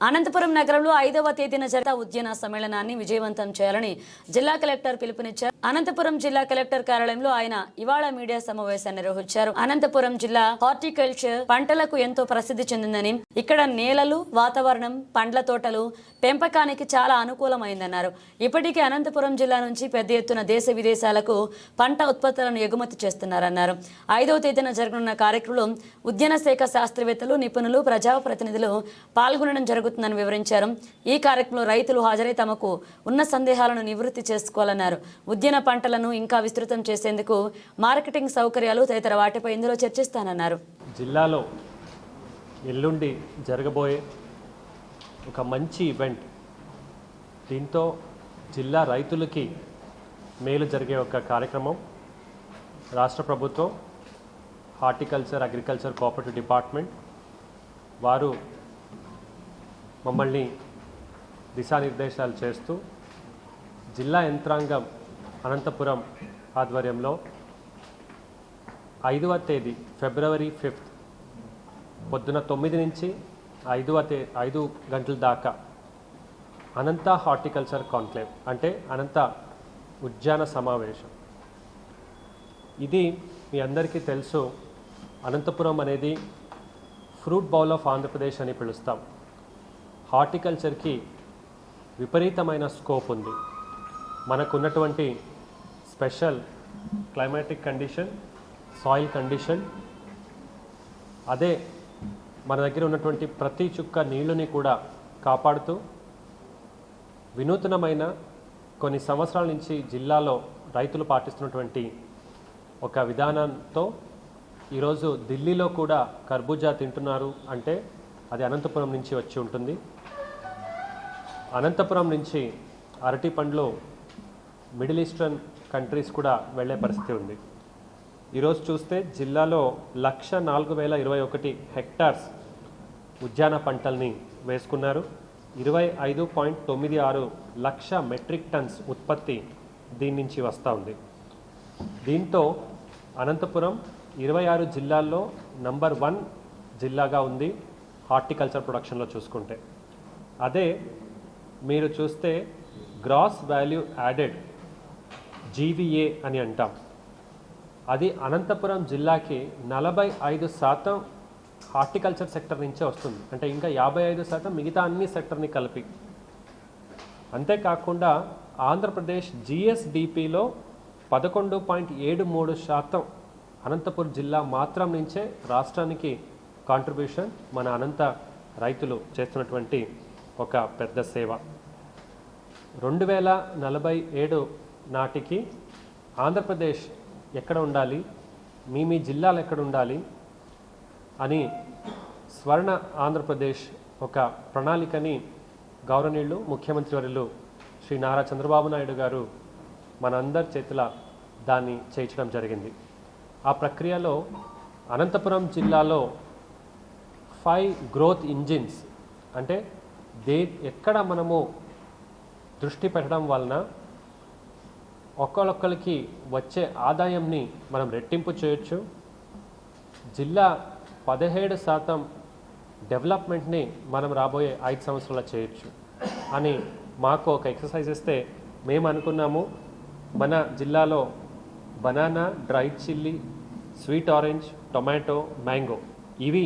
అనంతపురం నగరంలో 5వ తేదీన జరిగే ఉద్యాన సమ్మేళనాన్ని విజయవంతం చేయాలని జిల్లా కలెక్టర్ పిలుపునిచ్చారు. అనంతపురం జిల్లా కలెక్టర్ కార్యాలయంలో ఆయన ఇవాళ మీడియా సమావేశాన్ని నిర్వహించారు. అనంతపురం జిల్లా హార్టికల్చర్ పంటలకు ఎంతో ప్రసిద్ధి చెందిందని, ఇక్కడ నేలలు, వాతావరణం, పండ్ల తోటలు పెంపకానికి చాలా అనుకూలమైందన్నారు. ఇప్పటికే అనంతపురం జిల్లా నుంచి పెద్ద ఎత్తున దేశ విదేశాలకు పంట ఉత్పత్తులను ఎగుమతి చేస్తున్నారన్నారు. 5వ తేదీన జరగనున్న కార్యక్రమంలో ఉద్యాన శాఖ శాస్త్రవేత్తలు, నిపుణులు, ప్రజాప్రతినిధులు పాల్గొనడం జరుగుతుందని వివరించారు. ఈ కార్యక్రమంలో రైతులు హాజరై తమకు ఉన్న సందేహాలను నివృత్తి చేసుకోవాలన్నారు. ఉద్యాన పంటలను ఇంకా విస్తృతం చేసేందుకు మార్కెటింగ్ సౌకర్యాలు తదితర వాటిపై ఇందులో చర్చిస్తానన్నారు. జిల్లాలో ఎల్లుండి జరగబోయే ఒక మంచి ఈవెంట్, దీంతో జిల్లా రైతులకి మేలు జరిగే ఒక కార్యక్రమం. రాష్ట్ర ప్రభుత్వం హార్టికల్చర్, అగ్రికల్చర్ కోఆపరేటివ్ డిపార్ట్మెంట్ వారు మమ్మల్ని దిశానిర్దేశాలు చేస్తూ జిల్లా యంత్రాంగం అనంతపురం ఆధ్వర్యంలో 5వ తేదీ ఫిబ్రవరి 5 పొద్దున 9 నుంచి 5 గంటల దాకా అనంత హార్టికల్చర్ కాన్క్లేవ్ అంటే అనంత ఉద్యాన సమావేశం. ఇది మీ అందరికీ తెలుసు, అనంతపురం అనేది ఫ్రూట్ బౌల్ ఆఫ్ ఆంధ్రప్రదేశ్ అని పిలుస్తాం. హార్టికల్చర్కి విపరీతమైన స్కోప్ ఉంది. మనకున్నటువంటి special climatic condition, soil condition, అదే మన దగ్గర ఉన్నటువంటి ప్రతి చుక్క నీళ్ళని కూడా కాపాడుతూ వినూతనమైన కొన్ని సంవత్సరాల నుంచి జిల్లాలో రైతులు పాటిస్తున్నటువంటి ఒక విధానంతో ఈరోజు ఢిల్లీలో కూడా కర్బూజా తింటున్నారు అంటే అది అనంతపురం నుంచి వచ్చి ఉంటుంది. అనంతపురం నుంచి అరటి పండ్లు మిడిల్ ఈస్టర్న్ కంట్రీస్ కూడా వెళ్ళే పరిస్థితి ఉంది. ఈరోజు చూస్తే జిల్లాలో 1,04,021 హెక్టార్స్ ఉద్యాన పంటల్ని వేసుకున్నారు. 25.96 లక్ష మెట్రిక్ టన్స్ ఉత్పత్తి దీని నుంచి వస్తూ ఉంది. దీంతో అనంతపురం 26 జిల్లాల్లో నంబర్ 1 జిల్లాగా ఉంది హార్టికల్చర్ ప్రొడక్షన్లో చూసుకుంటే. అదే మీరు చూస్తే గ్రాస్ వాల్యూ యాడెడ్ జీవీఏ అని అంటాం, అది అనంతపురం జిల్లాకి 45% హార్టికల్చర్ సెక్టర్ నుంచే వస్తుంది. అంటే ఇంకా 55% మిగతా అన్ని సెక్టర్ని కలిపి. అంతేకాకుండా ఆంధ్రప్రదేశ్ జిఎస్డిపిలో 11.73% అనంతపురం జిల్లా మాత్రం నుంచే రాష్ట్రానికి కాంట్రిబ్యూషన్ మన అనంత రైతులు చేస్తున్నటువంటి ఒక పెద్ద సేవ. 2047 నాటికి ఆంధ్రప్రదేశ్ ఎక్కడ ఉండాలి, మీ జిల్లాలు ఎక్కడ ఉండాలి అని స్వర్ణ ఆంధ్రప్రదేశ్ ఒక ప్రణాళికని గౌరవనీయులు ముఖ్యమంత్రి వర్యులు శ్రీ నారా చంద్రబాబు నాయుడు గారు మనందరి చేతుల దాన్ని చేయించడం జరిగింది. ఆ ప్రక్రియలో అనంతపురం జిల్లాలో 5 గ్రోత్ ఇంజిన్స్ అంటే ఎక్కడ మనము దృష్టి పెట్టడం వలన ఒక్కొక్కరికి వచ్చే ఆదాయంని మనం రెట్టింపు చేయొచ్చు, జిల్లా 17% డెవలప్మెంట్ని మనం రాబోయే 5 సంవత్సరాలు చేయొచ్చు అని మాకు ఒక ఎక్సర్సైజ్ ఇస్తే మేము అనుకున్నాము. మన జిల్లాలో banana, dried chilli, sweet orange, tomato, mango ఇవి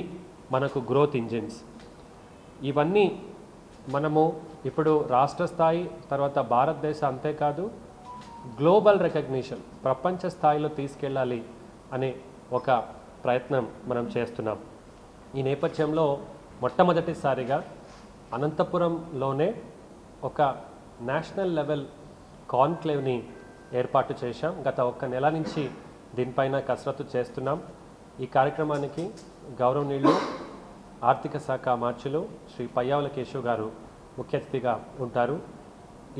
మనకు గ్రోత్ ఇంజిన్స్. ఇవన్నీ మనము ఇప్పుడు రాష్ట్ర స్థాయి తర్వాత భారతదేశం అంతేకాదు గ్లోబల్ రికగ్నిషన్ ప్రపంచ స్థాయిలో తీసుకెళ్ళాలి అనే ఒక ప్రయత్నం మనం చేస్తున్నాం. ఈ నేపథ్యంలో మొట్టమొదటిసారిగా అనంతపురంలోనే ఒక నేషనల్ లెవెల్ కాన్క్లేవ్ని ఏర్పాటు చేశాం. గత 1 నెల నుంచి దీనిపైన కసరత్తు చేస్తున్నాం. ఈ కార్యక్రమానికి గౌరవనీయులు ఆర్థిక శాఖ మార్చులు శ్రీ పయ్యావుల కేశవ్ గారు ముఖ్య అతిథిగా ఉంటారు.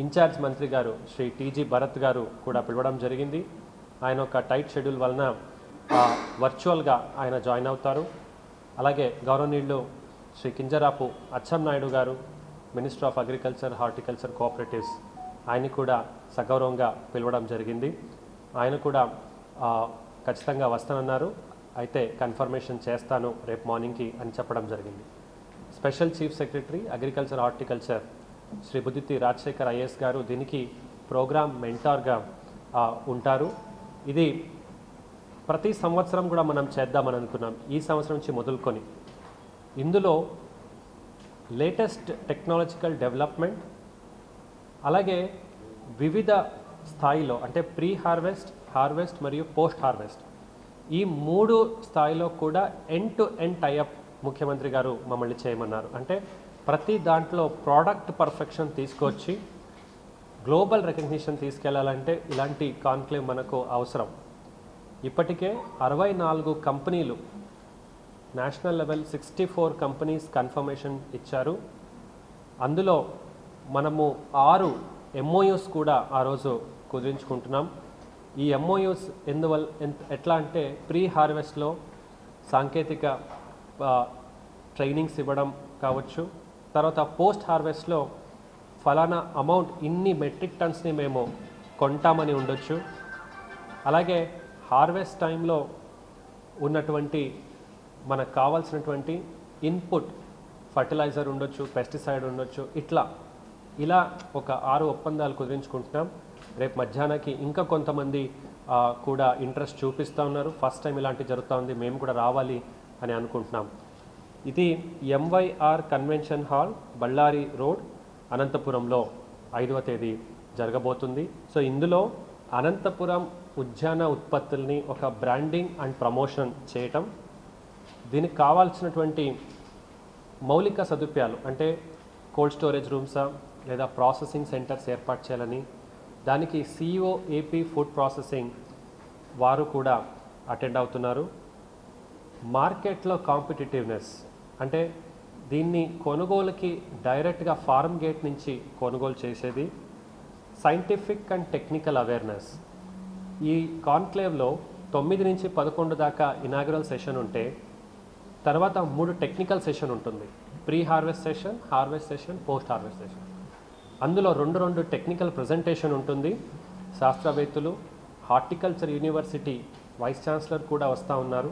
ఇన్ఛార్జ్ మంత్రి గారు శ్రీ టీజీ భరత్ గారు కూడా పిలవడం జరిగింది. ఆయన ఒక టైట్ షెడ్యూల్ వలన వర్చువల్గా ఆయన జాయిన్ అవుతారు. అలాగే గౌరవనీయులు శ్రీ కింజరాపు అచ్చెన్నాయుడు గారు minister of agriculture, horticulture cooperatives, ఆయన కూడా సగౌరవంగా పిలవడం జరిగింది. ఆయన కూడా ఖచ్చితంగా వస్తానన్నారు. అయితే కన్ఫర్మేషన్ చేస్తాను రేపు మార్నింగ్కి అని చెప్పడం జరిగింది. Special chief secretary agriculture horticulture Shri Budithi Rajasekhar IAS గారు దీనికి ప్రోగ్రామ్ మెంటార్గా ఉంటారు. ఇది ప్రతి సంవత్సరం కూడా మనం చేద్దామని అనుకున్నాం, ఈ సంవత్సరం నుంచి మొదలుకొని. ఇందులో లేటెస్ట్ టెక్నాలజికల్ డెవలప్మెంట్, అలాగే వివిధ స్థాయిలో అంటే ప్రీ హార్వెస్ట్, హార్వెస్ట్ మరియు పోస్ట్ హార్వెస్ట్, ఈ 3 స్థాయిలో కూడా ఎండ్ టు ఎండ్ టైఅప్ ముఖ్యమంత్రి గారు మమ్మల్ని చేయమన్నారు. అంటే ప్రతి దాంట్లో ప్రోడక్ట్ పర్ఫెక్షన్ తీసుకొచ్చి గ్లోబల్ రికగ్నిషన్ తీసుకెళ్లాలంటే ఇలాంటి కాన్క్లేవ్ మనకు అవసరం. ఇప్పటికే 64 కంపెనీలు నేషనల్ లెవెల్ 64 కంపెనీస్ కన్ఫర్మేషన్ ఇచ్చారు. అందులో మనము 6 MOUs కూడా ఆ రోజు కుదిరించుకుంటున్నాం. ఈ MOUs ఎట్లా అంటే ప్రీ హార్వెస్ట్లో సాంకేతిక ట్రైనింగ్స్ ఇవ్వడం కావచ్చు, తర్వాత పోస్ట్ హార్వెస్ట్లో ఫలానా అమౌంట్ ఇన్ని మెట్రిక్ టన్స్ని మేము కొంటామని ఉండొచ్చు. అలాగే హార్వెస్ట్ టైంలో ఉన్నటువంటి మనకు కావాల్సినటువంటి ఇన్పుట్ ఫర్టిలైజర్ ఉండొచ్చు, పెస్టిసైడ్ ఉండొచ్చు, ఇలా ఒక 6 ఒప్పందాలు కుదిరించుకుంటున్నాం. రేపు మధ్యాహ్నానికి ఇంకా కొంతమంది కూడా ఇంట్రెస్ట్ చూపిస్తూ ఉన్నారు. ఫస్ట్ టైం ఇలాంటి జరుగుతూ ఉంది, మేము కూడా రావాలి అని అనుకుంటున్నాం. ఇది MYR convention hall, Ballari road, అనంతపురంలో 5వ తేదీ జరగబోతుంది. సో ఇందులో అనంతపురం ఉద్యాన ఉత్పత్తుల్ని ఒక బ్రాండింగ్ అండ్ ప్రమోషన్ చేయటం, దీనికి కావాల్సినటువంటి మౌలిక సదుపాయాలు అంటే కోల్డ్ స్టోరేజ్ రూమ్సా లేదా ప్రాసెసింగ్ సెంటర్స్ ఏర్పాటు చేయాలని, దానికి CEO AP ఫుడ్ ప్రాసెసింగ్ వారు కూడా అటెండ్ అవుతున్నారు. మార్కెట్లో కాంపిటేటివ్నెస్ అంటే దీన్ని కొనుగోలుకి డైరెక్ట్గా ఫార్మ్ గేట్ నుంచి కొనుగోలు చేసేది. సైంటిఫిక్ అండ్ టెక్నికల్ అవేర్నెస్, ఈ కాన్క్లేవ్లో 9 నుంచి 11 దాకా ఇనాగ్రల్ సెషన్ ఉంటే తర్వాత 3 టెక్నికల్ సెషన్ ఉంటుంది. Pre harvest session, harvest session, post harvest session. అందులో 2 టెక్నికల్ ప్రజెంటేషన్ ఉంటుంది. శాస్త్రవేత్తలు, హార్టికల్చర్ యూనివర్సిటీ వైస్ ఛాన్సలర్ కూడా వస్తూ ఉన్నారు.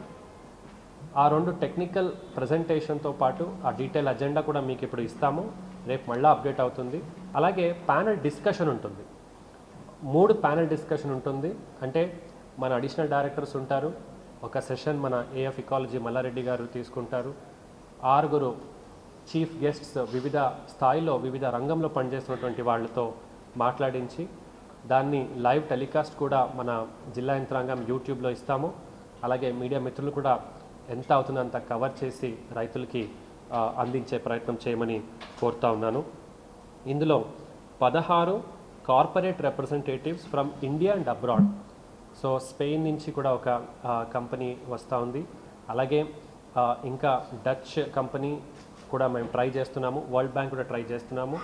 ఆ 2 టెక్నికల్ ప్రజెంటేషన్తో పాటు ఆ డీటెయిల్ అజెండా కూడా మీకు ఇప్పుడు ఇస్తాము, రేపు మళ్ళీ అప్డేట్ అవుతుంది. అలాగే ప్యానల్ డిస్కషన్ ఉంటుంది. 3 ప్యానల్ డిస్కషన్ ఉంటుంది. అంటే మన అడిషనల్ డైరెక్టర్స్ ఉంటారు, ఒక సెషన్ మన AF ఇకాలజీ మల్లారెడ్డి గారు తీసుకుంటారు, 6 చీఫ్ గెస్ట్స్ వివిధ స్థాయిలో వివిధ రంగంలో పనిచేస్తున్నటువంటి వాళ్ళతో మాట్లాడించి దాన్ని లైవ్ టెలికాస్ట్ కూడా మన జిల్లా యంత్రాంగం యూట్యూబ్లో ఇస్తాము. అలాగే మీడియా మిత్రులు కూడా ఎంత అవుతుందో అంత కవర్ చేసి రైతులకి అందించే ప్రయత్నం చేయమని కోరుతా ఉన్నాను. ఇందులో 16 corporate representatives from India and abroad. So Spain నుంచి కూడా ఒక కంపెనీ వస్తూ ఉంది. అలాగే ఇంకా డచ్ కంపెనీ కూడా మేము ట్రై చేస్తున్నాము, వరల్డ్ బ్యాంక్ కూడా ట్రై చేస్తున్నాము.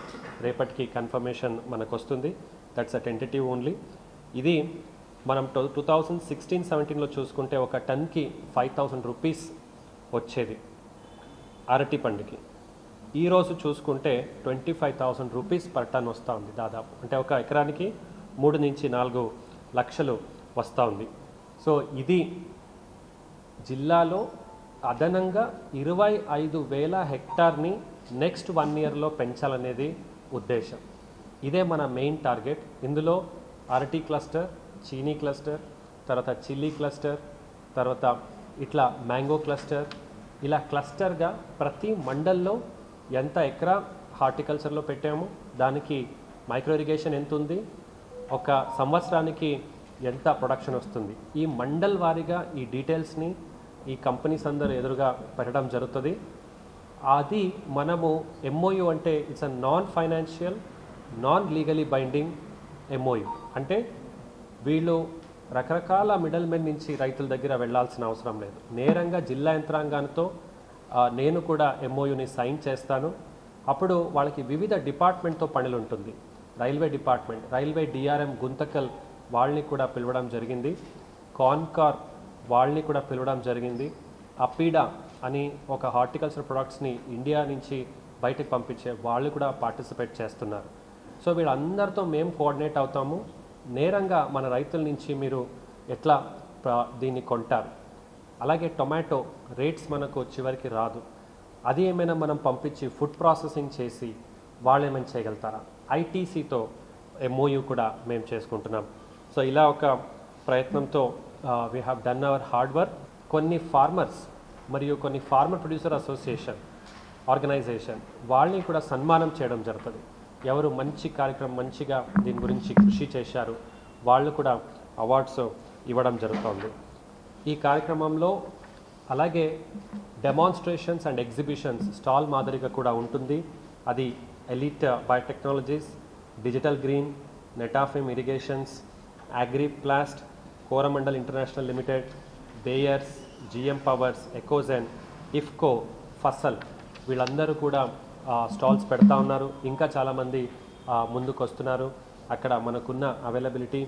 రేపటికి కన్ఫర్మేషన్ మనకు వస్తుంది. That's a tentative only. ఇది మనం 2016-17లో చూసుకుంటే ఒక టన్కి 5,000 రూపీస్ వచ్చేది అరటి పండుకి. ఈరోజు చూసుకుంటే 25,000 రూపీస్ పర్ టన్ వస్తూ ఉంది దాదాపు. అంటే ఒక ఎకరానికి 3 నుంచి 4 లక్షలు వస్తూ ఉంది. సో ఇది జిల్లాలో అదనంగా 25,000 హెక్టార్ని నెక్స్ట్ 1 ఇయర్లో పెంచాలనేది ఉద్దేశం. ఇదే మన మెయిన్ టార్గెట్. ఇందులో అరటి క్లస్టర్, చీనీ క్లస్టర్, తర్వాత చిల్లీ క్లస్టర్, తర్వాత ఇట్లా మ్యాంగో క్లస్టర్, ఇలా క్లస్టర్గా ప్రతి మండల్లో ఎంత ఎకరా హార్టికల్చర్లో పెట్టాము, దానికి మైక్రో ఇరిగేషన్ ఎంత ఉంది, ఒక సంవత్సరానికి ఎంత ప్రొడక్షన్ వస్తుంది, ఈ మండల్ వారీగా ఈ డీటెయిల్స్ని ఈ కంపెనీస్ అందరూ ఎదురుగా పెట్టడం జరుగుతుంది. అది మనము MOU అంటే it's a non financial, non legally binding MOU. అంటే వీళ్ళు రకరకాల మిడిల్ మెన్ నుంచి రైతుల దగ్గర వెళ్ళాల్సిన అవసరం లేదు. నేరంగా జిల్లా యంత్రాంగాలతో నేను కూడా MOUని సైన్ చేస్తాను. అప్పుడు వాళ్ళకి వివిధ డిపార్ట్మెంట్తో పనులు ఉంటుంది. Railway department, railway DRM Guntakal వాళ్ళని కూడా పిలవడం జరిగింది. కాన్కార్ వాళ్ళని కూడా పిలవడం జరిగింది. అపీడా అని ఒక హార్టికల్చర్ ప్రొడక్ట్స్ని ఇండియా నుంచి బయటకు పంపించే వాళ్ళు కూడా పార్టిసిపేట్ చేస్తున్నారు. సో వీళ్ళందరితో మేము కోఆర్డినేట్ అవుతాము. నేరంగా మన రైతుల నుంచి మీరు ఎట్లా దీన్ని కొంటారు. అలాగే టొమాటో రేట్స్ మనకు చివరికి రాదు. అది ఏమైనా మనం పంపించి ఫుడ్ ప్రాసెసింగ్ చేసి వాళ్ళు ఏమైనా చేయగలుగుతారా? ఐటీసీతో ఎంఓయూ కూడా మేము చేసుకుంటున్నాం. సో ఇలా ఒక ప్రయత్నంతో we have done our hard work. కొన్ని ఫార్మర్స్ మరియు కొన్ని ఫార్మర్ ప్రొడ్యూసర్ అసోసియేషన్ ఆర్గనైజేషన్ వాళ్ళని కూడా సన్మానం చేయడం జరుగుతుంది. ఎవరు మంచి కార్యక్రమం మంచిగా దీని గురించి కృషి చేశారు వాళ్ళు కూడా అవార్డ్స్ ఇవ్వడం జరుగుతుంది. ఈ కార్యక్రమంలో అలాగే డెమాన్స్ట్రేషన్స్ అండ్ ఎగ్జిబిషన్స్ స్టాల్ మాదిరిగా కూడా ఉంటుంది. అది Elite Biotechnologies, Digital Green, Netafim Irrigations, Agriplast, Coromandel International Limited, Bayers, GM Powers, Ecozen, IFFCO, Fasal వీళ్ళందరూ కూడా స్టాల్స్ పెడతా ఉన్నారు. ఇంకా చాలామంది ముందుకు వస్తున్నారు. అక్కడ మనకున్న అవైలబిలిటీ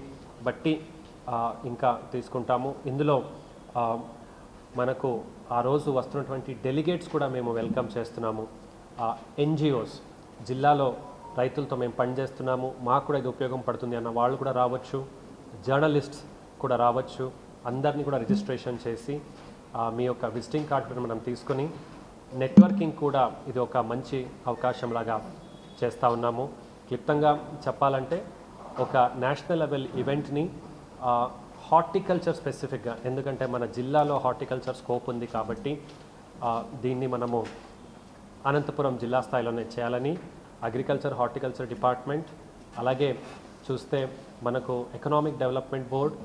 బట్టి ఇంకా తీసుకుంటాము. ఇందులో మనకు ఆ రోజు వస్తున్నటువంటి డెలిగేట్స్ కూడా మేము వెల్కమ్ చేస్తున్నాము. ఎన్జిఓస్, జిల్లాలో రైతులతో మేము పనిచేస్తున్నాము, మాకు కూడా ఇది ఉపయోగం పడుతుంది అన్న వాళ్ళు కూడా రావచ్చు. జర్నలిస్ట్స్ కూడా రావచ్చు. అందరినీ కూడా రిజిస్ట్రేషన్ చేసి మీ యొక్క విజిటింగ్ కార్డు మనం తీసుకొని నెట్వర్కింగ్ కూడా ఇది ఒక మంచి అవకాశంలాగా చేస్తూ ఉన్నాము. క్లుప్తంగా చెప్పాలంటే ఒక నేషనల్ లెవెల్ ఈవెంట్ని హార్టికల్చర్ స్పెసిఫిక్గా, ఎందుకంటే మన జిల్లాలో హార్టికల్చర్ స్కోప్ ఉంది కాబట్టి దీన్ని మనము అనంతపురం జిల్లా స్థాయిలోనే చేయాలని అగ్రికల్చర్ హార్టికల్చర్ డిపార్ట్మెంట్, అలాగే చూస్తే మనకు economic development board,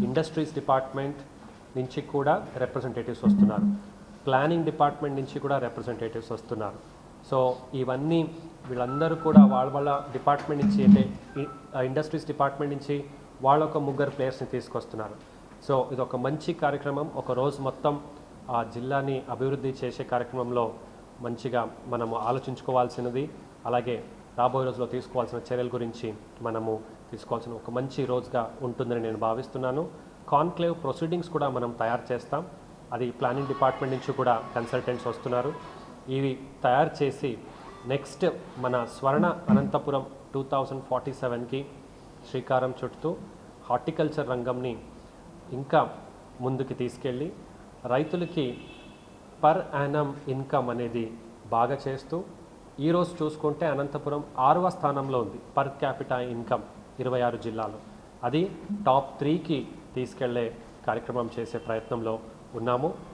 industries department నుంచి కూడా రిప్రజెంటేటివ్స్ వస్తున్నారు. ప్లానింగ్ డిపార్ట్మెంట్ నుంచి కూడా రిప్రజెంటేటివ్స్ వస్తున్నారు. సో ఇవన్నీ వీళ్ళందరూ కూడా వాళ్ళ డిపార్ట్మెంట్ నుంచి అంటే ఇండస్ట్రీస్ డిపార్ట్మెంట్ నుంచి వాళ్ళ ఒక ముగ్గురు ప్లేయర్స్ని తీసుకొస్తున్నారు. సో ఇది ఒక మంచి కార్యక్రమం. ఒక రోజు మొత్తం ఆ జిల్లాని అభివృద్ధి చేసే కార్యక్రమంలో మంచిగా మనము ఆలోచించుకోవాల్సినది, అలాగే రాబోయే రోజుల్లో తీసుకోవాల్సిన చర్యల గురించి మనము తీసుకోవాల్సిన ఒక మంచి రోజుగా ఉంటుందని నేను భావిస్తున్నాను. కాన్క్లేవ్ ప్రొసీడింగ్స్ కూడా మనం తయారు చేస్తాం. అది ప్లానింగ్ డిపార్ట్మెంట్ నుంచి కూడా కన్సల్టెంట్స్ వస్తున్నారు. ఇవి తయారు చేసి నెక్స్ట్ మన స్వర్ణ అనంతపురం 2047కి శ్రీకారం చుడుతూ హార్టికల్చర్ రంగంని ఇంకా ముందుకు తీసుకెళ్ళి రైతులకి పర్ యానమ్ ఇన్కమ్ అనేది బాగా చేస్తూ, ఈరోజు చూసుకుంటే అనంతపురం 6వ స్థానంలో ఉంది పర్ క్యాపిటా ఇన్కమ్ 26 జిల్లాలో. అది టాప్ 3కి తీసుకెళ్లే కార్యక్రమం చేసే ప్రయత్నంలో ఉన్నాము.